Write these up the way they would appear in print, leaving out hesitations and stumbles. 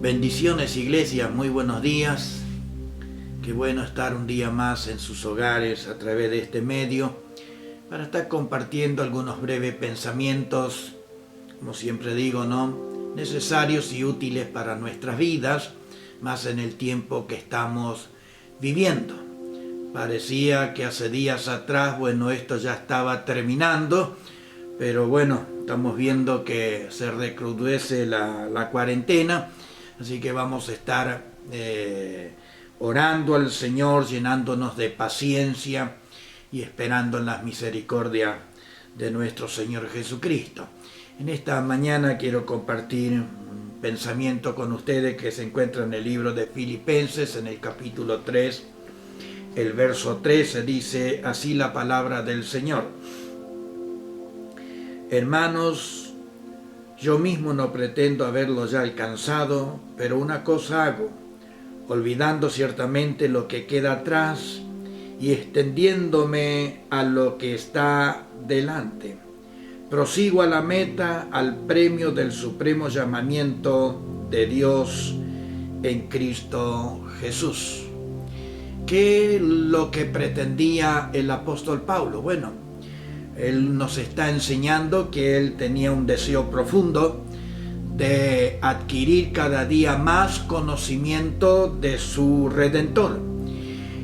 Bendiciones, iglesia, muy buenos días. Qué bueno estar un día más en sus hogares a través de este medio para estar compartiendo algunos breves pensamientos, como siempre digo, ¿no? Necesarios y útiles para nuestras vidas, más en el tiempo que estamos viviendo. Parecía que hace días atrás, esto ya estaba terminando, pero estamos viendo que se recrudece la cuarentena. Así que vamos a estar orando al Señor, llenándonos de paciencia y esperando en la misericordia de nuestro Señor Jesucristo. En esta mañana quiero compartir un pensamiento con ustedes que se encuentra en el libro de Filipenses, en el capítulo 3, el verso 13, dice así la palabra del Señor. Hermanos, yo mismo no pretendo haberlo ya alcanzado, pero una cosa hago, olvidando ciertamente lo que queda atrás y extendiéndome a lo que está delante. Prosigo a la meta, al premio del supremo llamamiento de Dios en Cristo Jesús. ¿Qué es lo que pretendía el apóstol Pablo? Él nos está enseñando que él tenía un deseo profundo de adquirir cada día más conocimiento de su Redentor.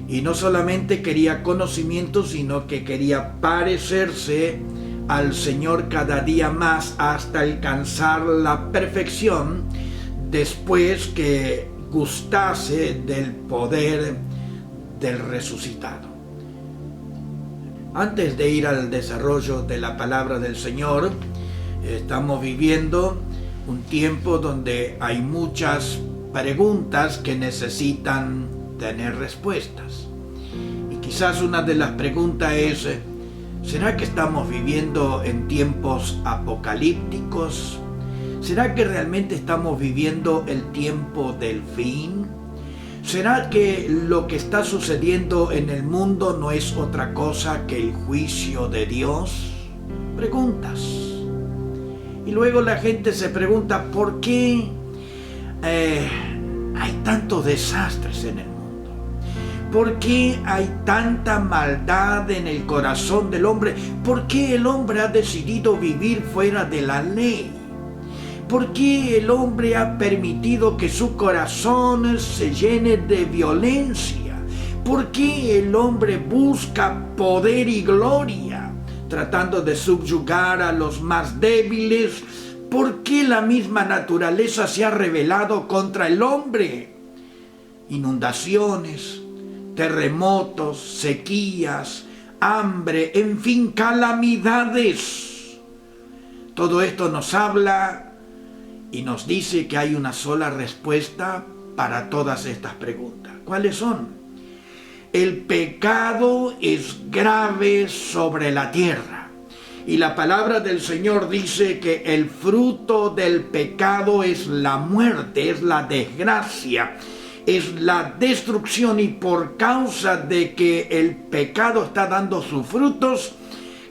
Y no solamente quería conocimiento, sino que quería parecerse al Señor cada día más hasta alcanzar la perfección, después que gustase del poder del resucitado. Antes de ir al desarrollo de la palabra del Señor, estamos viviendo un tiempo donde hay muchas preguntas que necesitan tener respuestas. Y quizás una de las preguntas es, ¿será que estamos viviendo en tiempos apocalípticos? ¿Será que realmente estamos viviendo el tiempo del fin? ¿Será que lo que está sucediendo en el mundo no es otra cosa que el juicio de Dios? Preguntas. Y luego la gente se pregunta, ¿por qué hay tantos desastres en el mundo? ¿Por qué hay tanta maldad en el corazón del hombre? ¿Por qué el hombre ha decidido vivir fuera de la ley? ¿Por qué el hombre ha permitido que su corazón se llene de violencia? ¿Por qué el hombre busca poder y gloria, tratando de subyugar a los más débiles? ¿Por qué la misma naturaleza se ha rebelado contra el hombre? Inundaciones, terremotos, sequías, hambre, en fin, calamidades. Todo esto nos habla y nos dice que hay una sola respuesta para todas estas preguntas. ¿Cuáles son? El pecado es grave sobre la tierra. Y la palabra del Señor dice que el fruto del pecado es la muerte, es la desgracia, es la destrucción. Y por causa de que el pecado está dando sus frutos,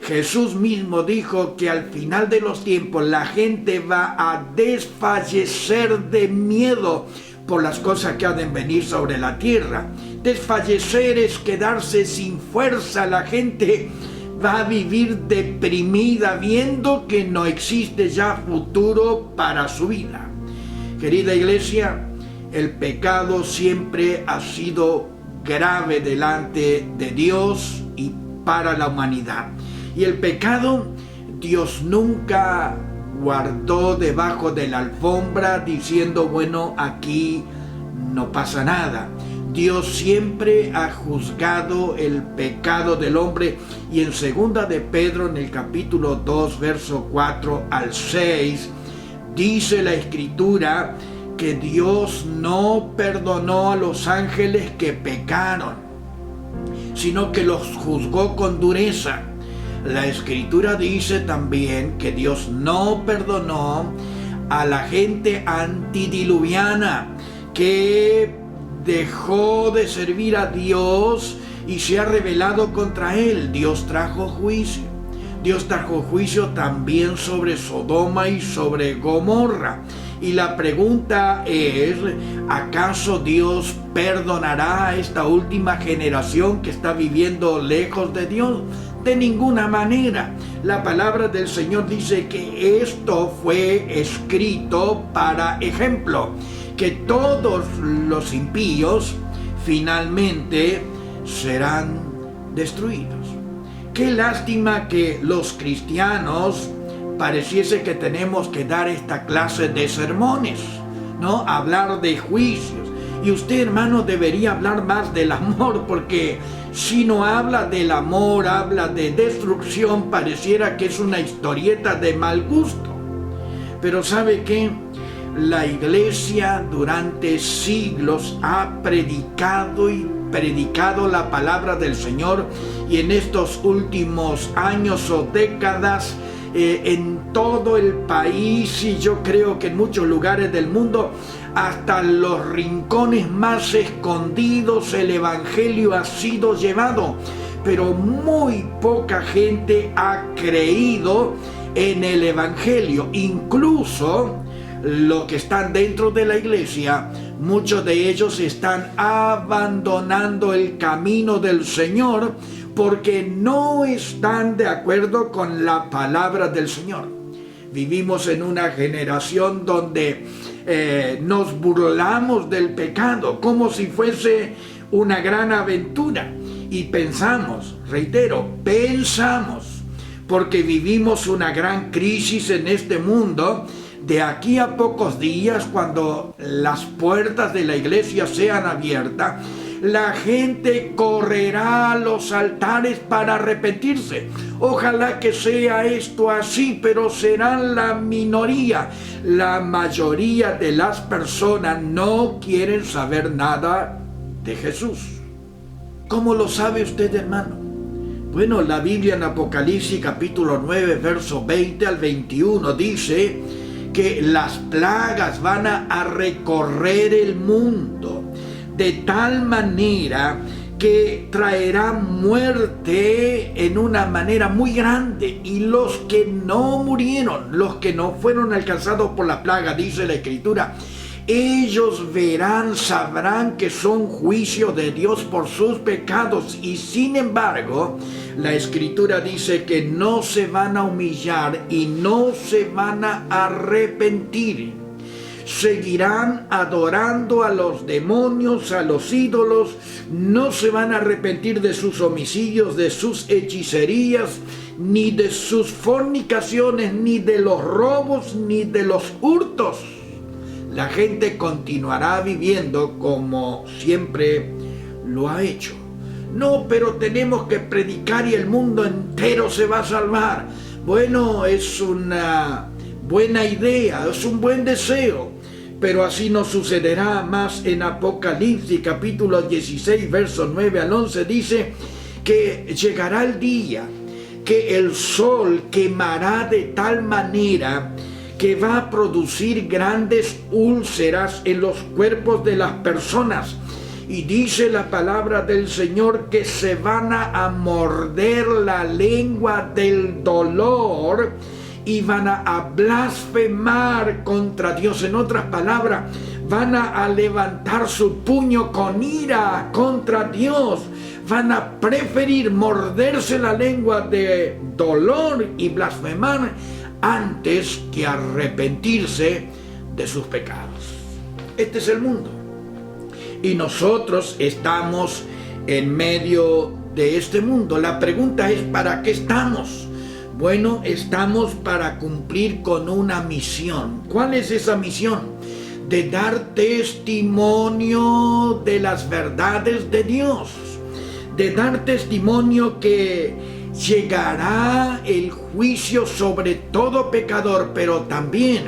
Jesús mismo dijo que al final de los tiempos la gente va a desfallecer de miedo por las cosas que han de venir sobre la tierra. Desfallecer es quedarse sin fuerza. La gente va a vivir deprimida viendo que no existe ya futuro para su vida. Querida iglesia, el pecado siempre ha sido grave delante de Dios y para la humanidad. Y el pecado, Dios nunca guardó debajo de la alfombra diciendo, aquí no pasa nada. Dios siempre ha juzgado el pecado del hombre. Y en 2 de Pedro, en el capítulo 2, verso 4 al 6, dice la Escritura que Dios no perdonó a los ángeles que pecaron, sino que los juzgó con dureza. La Escritura dice también que Dios no perdonó a la gente antidiluviana que dejó de servir a Dios y se ha rebelado contra Él. Dios trajo juicio. Dios trajo juicio también sobre Sodoma y sobre Gomorra. Y la pregunta es, ¿acaso Dios perdonará a esta última generación que está viviendo lejos de Dios? De ninguna manera. La palabra del Señor dice que esto fue escrito para ejemplo, que todos los impíos finalmente serán destruidos. Qué lástima que los cristianos pareciese que tenemos que dar esta clase de sermones, ¿no? Hablar de juicios. Y usted, hermano, debería hablar más del amor, porque si no habla del amor, habla de destrucción, pareciera que es una historieta de mal gusto. Pero ¿sabe qué? La iglesia durante siglos ha predicado la palabra del Señor, y en estos últimos años o décadas en todo el país, y yo creo que en muchos lugares del mundo, hasta los rincones más escondidos, el evangelio ha sido llevado, pero muy poca gente ha creído en el evangelio. Incluso los que están dentro de la iglesia, muchos de ellos están abandonando el camino del Señor porque no están de acuerdo con la palabra del Señor. Vivimos en una generación donde nos burlamos del pecado como si fuese una gran aventura, y pensamos, porque vivimos una gran crisis en este mundo. De aquí a pocos días, cuando las puertas de la iglesia sean abiertas, la gente correrá a los altares para arrepentirse. Ojalá que sea esto así, pero serán la minoría. La mayoría de las personas no quieren saber nada de Jesús. ¿Cómo lo sabe usted, hermano? Bueno, la Biblia en Apocalipsis capítulo 9, verso 20 al 21 dice que las plagas van a recorrer el mundo de tal manera que traerá muerte en una manera muy grande, y los que no murieron, los que no fueron alcanzados por la plaga, dice la Escritura, ellos verán, sabrán que son juicios de Dios por sus pecados, y sin embargo, la Escritura dice que no se van a humillar y no se van a arrepentir. Seguirán adorando a los demonios, a los ídolos, no se van a arrepentir de sus homicidios, de sus hechicerías, ni de sus fornicaciones, ni de los robos, ni de los hurtos. La gente continuará viviendo como siempre lo ha hecho. No, pero tenemos que predicar y el mundo entero se va a salvar. Bueno, es una buena idea, es un buen deseo, pero así no sucederá. Más en Apocalipsis capítulo 16, versos 9 al 11 dice que llegará el día que el sol quemará de tal manera que va a producir grandes úlceras en los cuerpos de las personas. Y dice la palabra del Señor que se van a morder la lengua del dolor y van a blasfemar contra Dios. En otras palabras, van a levantar su puño con ira contra Dios. Van a preferir morderse la lengua de dolor y blasfemar antes que arrepentirse de sus pecados. Este es el mundo. Y nosotros estamos en medio de este mundo. La pregunta es, ¿para qué estamos? Bueno, estamos para cumplir con una misión. ¿Cuál es esa misión? De dar testimonio de las verdades de Dios. De dar testimonio que llegará el juicio sobre todo pecador, pero también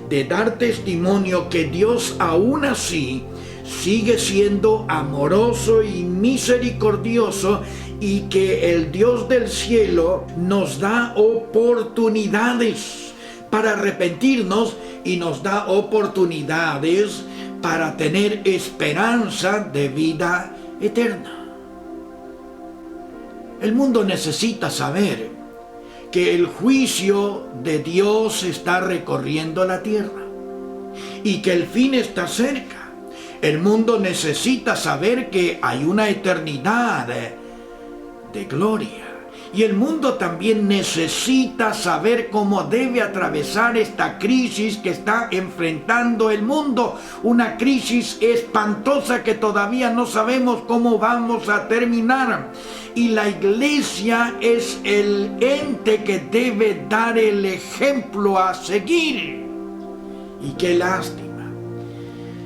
de dar testimonio que Dios aún así sigue siendo amoroso y misericordioso, y que el Dios del cielo nos da oportunidades para arrepentirnos y nos da oportunidades para tener esperanza de vida eterna. El mundo necesita saber que el juicio de Dios está recorriendo la tierra y que el fin está cerca. El mundo necesita saber que hay una eternidad de gloria. Y el mundo también necesita saber cómo debe atravesar esta crisis que está enfrentando el mundo. Una crisis espantosa que todavía no sabemos cómo vamos a terminar. Y la iglesia es el ente que debe dar el ejemplo a seguir. Y qué lástima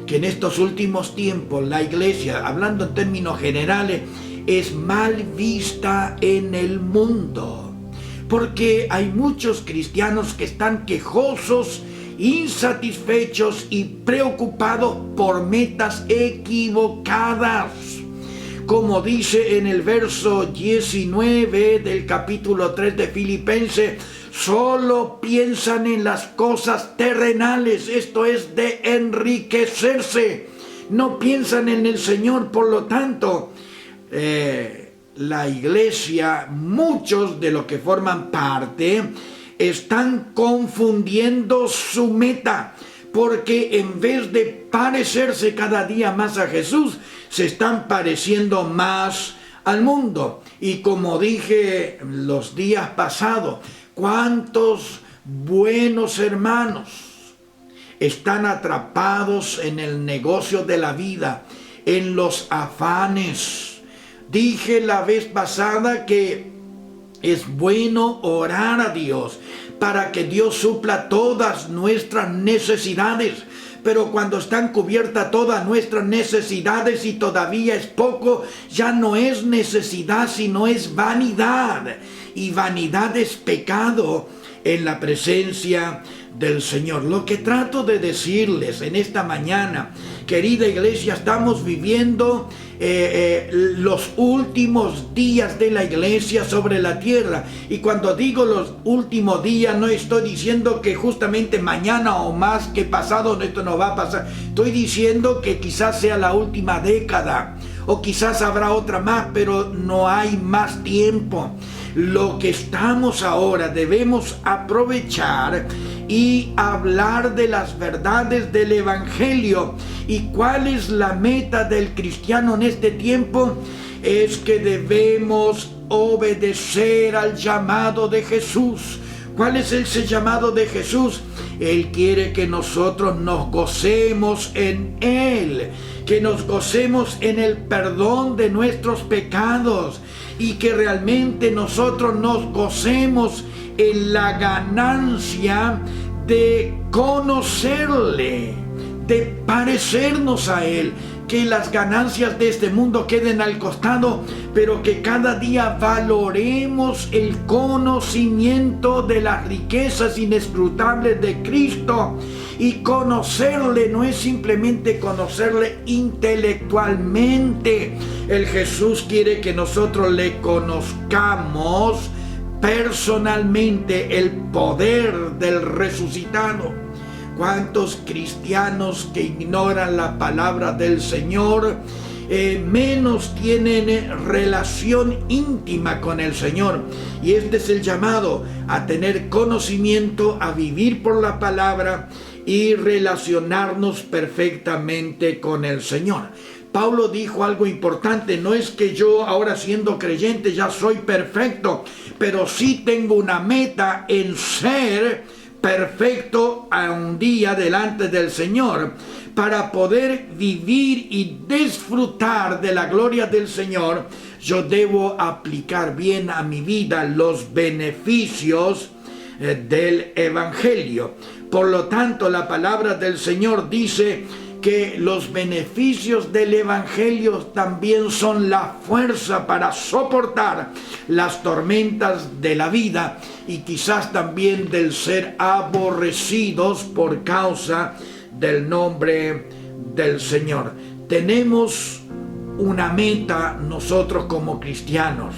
que en estos últimos tiempos la iglesia, hablando en términos generales, es mal vista en el mundo, porque hay muchos cristianos que están quejosos, insatisfechos y preocupados por metas equivocadas. Como dice en el verso 19 del capítulo 3 de Filipenses, solo piensan en las cosas terrenales, esto es de enriquecerse. No piensan en el Señor, por lo tanto, la iglesia, muchos de los que forman parte, están confundiendo su meta, porque en vez de parecerse cada día más a Jesús, se están pareciendo más al mundo. Y como dije los días pasados, ¿cuántos buenos hermanos están atrapados en el negocio de la vida, en los afanes? Dije la vez pasada que es bueno orar a Dios para que Dios supla todas nuestras necesidades. Pero cuando están cubiertas todas nuestras necesidades y todavía es poco, ya no es necesidad, sino es vanidad. Y vanidad es pecado en la presencia del Señor. Lo que trato de decirles en esta mañana, querida iglesia, estamos viviendo los últimos días de la iglesia sobre la tierra. Y cuando digo los últimos días, no estoy diciendo que justamente mañana o más que pasado esto no va a pasar. Estoy diciendo que quizás sea la última década o quizás habrá otra más, pero no hay más tiempo. Lo que estamos ahora debemos aprovechar y hablar de las verdades del Evangelio. ¿Y cuál es la meta del cristiano en este tiempo? Es que debemos obedecer al llamado de Jesús. ¿Cuál es ese llamado de Jesús? Él quiere que nosotros nos gocemos en Él, que nos gocemos en el perdón de nuestros pecados y que realmente nosotros nos gocemos en la ganancia de conocerle, de parecernos a Él, que las ganancias de este mundo queden al costado, pero que cada día valoremos el conocimiento de las riquezas inescrutables de Cristo. Y conocerle no es simplemente conocerle intelectualmente. El Jesús quiere que nosotros le conozcamos personalmente, el poder del resucitado. ¿Cuántos cristianos que ignoran la palabra del Señor menos tienen relación íntima con el Señor? Y este es el llamado a tener conocimiento, a vivir por la palabra y relacionarnos perfectamente con el Señor. Pablo dijo algo importante: no es que yo ahora siendo creyente ya soy perfecto, pero sí tengo una meta en ser perfecto a un día delante del Señor. Para poder vivir y disfrutar de la gloria del Señor, yo debo aplicar bien a mi vida los beneficios del Evangelio. Por lo tanto, la palabra del Señor dice que los beneficios del Evangelio también son la fuerza para soportar las tormentas de la vida y quizás también del ser aborrecidos por causa del nombre del Señor. Tenemos una meta nosotros como cristianos.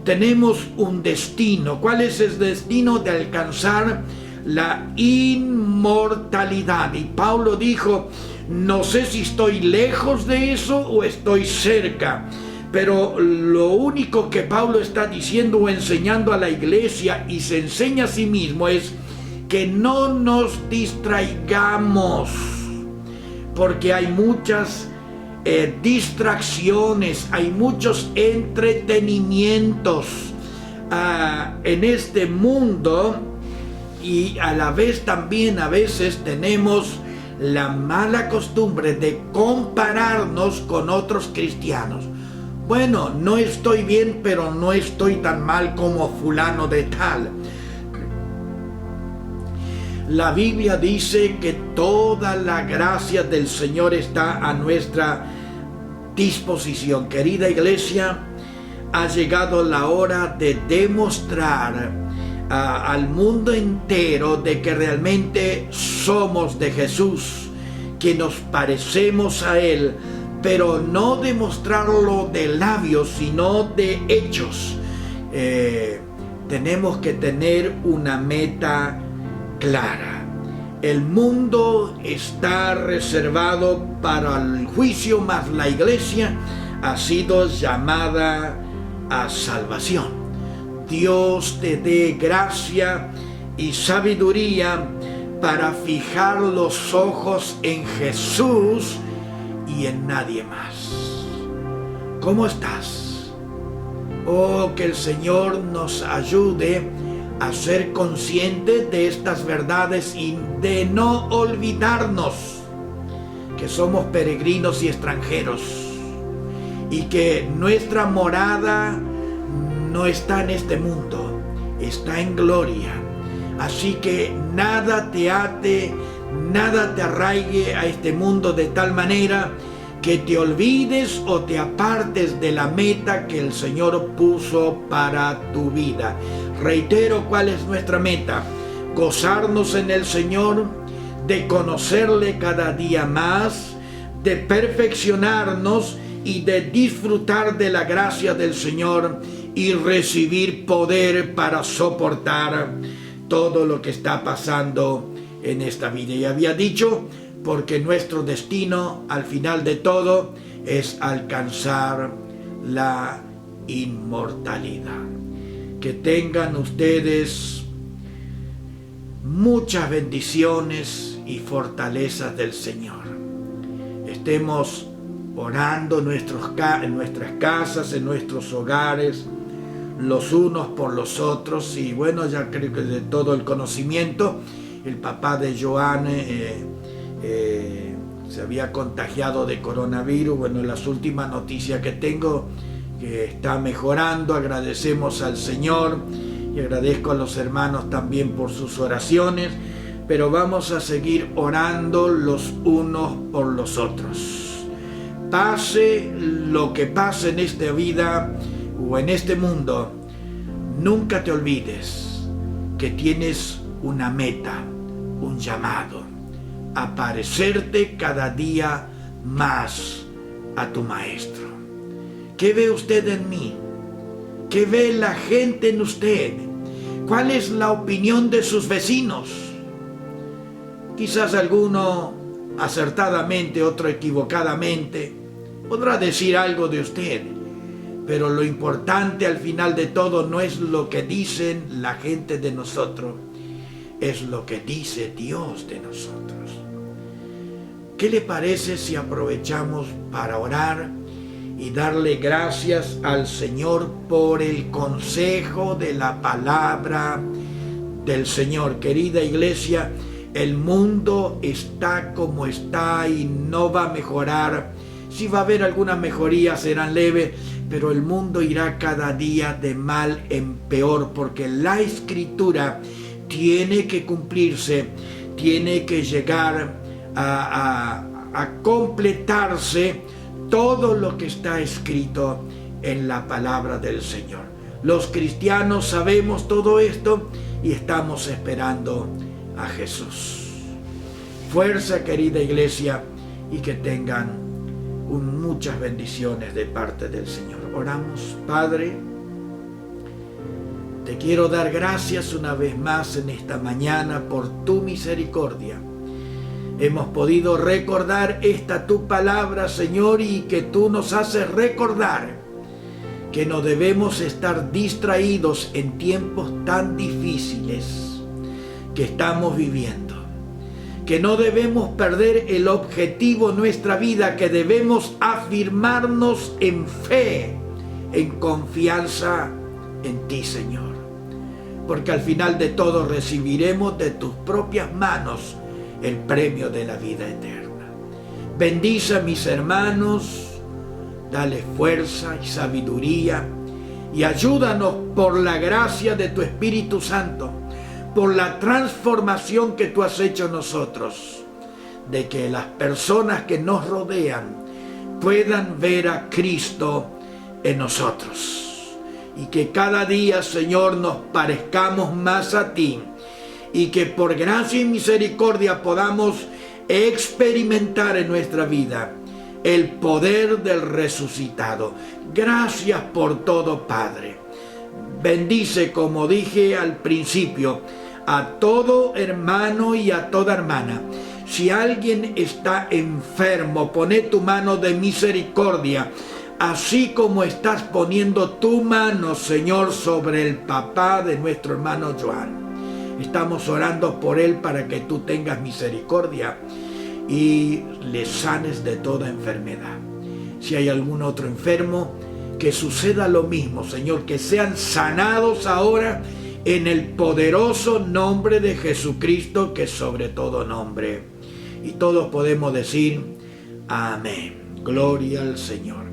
Tenemos un destino. ¿Cuál es el destino? De alcanzar la inmortalidad. Y Pablo dijo: no sé si estoy lejos de eso o estoy cerca, Pero lo único que Pablo está diciendo o enseñando a la iglesia, y se enseña a sí mismo, es que no nos distraigamos, porque hay muchas distracciones, hay muchos entretenimientos en este mundo, y a la vez también a veces tenemos la mala costumbre de compararnos con otros cristianos. Bueno, no estoy bien, pero no estoy tan mal como fulano de tal. La Biblia dice que toda la gracia del Señor está a nuestra disposición. Querida iglesia, ha llegado la hora de demostrar al mundo entero de que realmente somos de Jesús, que nos parecemos a Él, pero no demostrarlo de labios, sino de hechos. Tenemos que tener una meta clara. El mundo está reservado para el juicio, mas la iglesia ha sido llamada a salvación. Dios te dé gracia y sabiduría para fijar los ojos en Jesús y en nadie más. ¿Cómo estás? Oh, que el Señor nos ayude a ser conscientes de estas verdades y de no olvidarnos que somos peregrinos y extranjeros, y que nuestra morada no está en este mundo, está en gloria. Así que nada te ate, nada te arraigue a este mundo de tal manera que te olvides o te apartes de la meta que el Señor puso para tu vida. Reitero cuál es nuestra meta: gozarnos en el Señor, de conocerle cada día más, de perfeccionarnos y de disfrutar de la gracia del Señor y recibir poder para soportar todo lo que está pasando en esta vida. Y había dicho, porque nuestro destino al final de todo es alcanzar la inmortalidad. Que tengan ustedes muchas bendiciones y fortalezas del Señor. Estemos orando en nuestras casas, en nuestros hogares, los unos por los otros. Y bueno, ya creo que de todo el conocimiento, el papá de Joanne se había contagiado de coronavirus. Bueno, las últimas noticias que tengo, que está mejorando. Agradecemos al Señor y agradezco a los hermanos también por sus oraciones, pero vamos a seguir orando los unos por los otros. Pase lo que pase en esta vida o en este mundo, nunca te olvides que tienes una meta, un llamado: a parecerte cada día más a tu Maestro. ¿Qué ve usted en mí? ¿Qué ve la gente en usted? ¿Cuál es la opinión de sus vecinos? Quizás alguno acertadamente, otro equivocadamente, podrá decir algo de usted, pero lo importante al final de todo no es lo que dicen la gente de nosotros, es lo que dice Dios de nosotros. ¿Qué le parece si aprovechamos para orar y darle gracias al Señor por el consejo de la palabra del Señor? Querida iglesia, el mundo está como está y no va a mejorar. Si va a haber alguna mejoría, serán leves, pero el mundo irá cada día de mal en peor, porque la Escritura tiene que cumplirse, tiene que llegar a completarse todo lo que está escrito en la palabra del Señor. Los cristianos sabemos todo esto y estamos esperando a Jesús. Fuerza, querida iglesia, y que tengan muchas bendiciones de parte del Señor. Oramos. Padre, te quiero dar gracias una vez más en esta mañana por tu misericordia. Hemos podido recordar esta tu palabra, Señor, y que tú nos haces recordar que no debemos estar distraídos en tiempos tan difíciles que estamos viviendo, que no debemos perder el objetivo en nuestra vida, que debemos afirmarnos en fe, en confianza en ti, Señor, porque al final de todo recibiremos de tus propias manos el premio de la vida eterna. Bendice a mis hermanos, dale fuerza y sabiduría y ayúdanos por la gracia de tu Espíritu Santo, por la transformación que tú has hecho en nosotros, de que las personas que nos rodean puedan ver a Cristo en nosotros, y que cada día, Señor, nos parezcamos más a ti, y que por gracia y misericordia podamos experimentar en nuestra vida el poder del resucitado. Gracias por todo, Padre. Bendice, como dije al principio, a todo hermano y a toda hermana. Si alguien está enfermo, poné tu mano de misericordia, así como estás poniendo tu mano, Señor, sobre el papá de nuestro hermano Joan. Estamos orando por él para que tú tengas misericordia y le sanes de toda enfermedad. Si hay algún otro enfermo, que suceda lo mismo, Señor, que sean sanados ahora en el poderoso nombre de Jesucristo, que es sobre todo nombre. Y todos podemos decir amén. Gloria al Señor.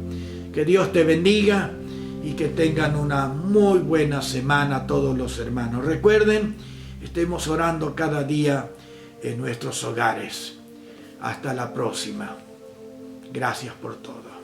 Que Dios te bendiga y que tengan una muy buena semana todos los hermanos. Recuerden, estemos orando cada día en nuestros hogares. Hasta la próxima. Gracias por todo.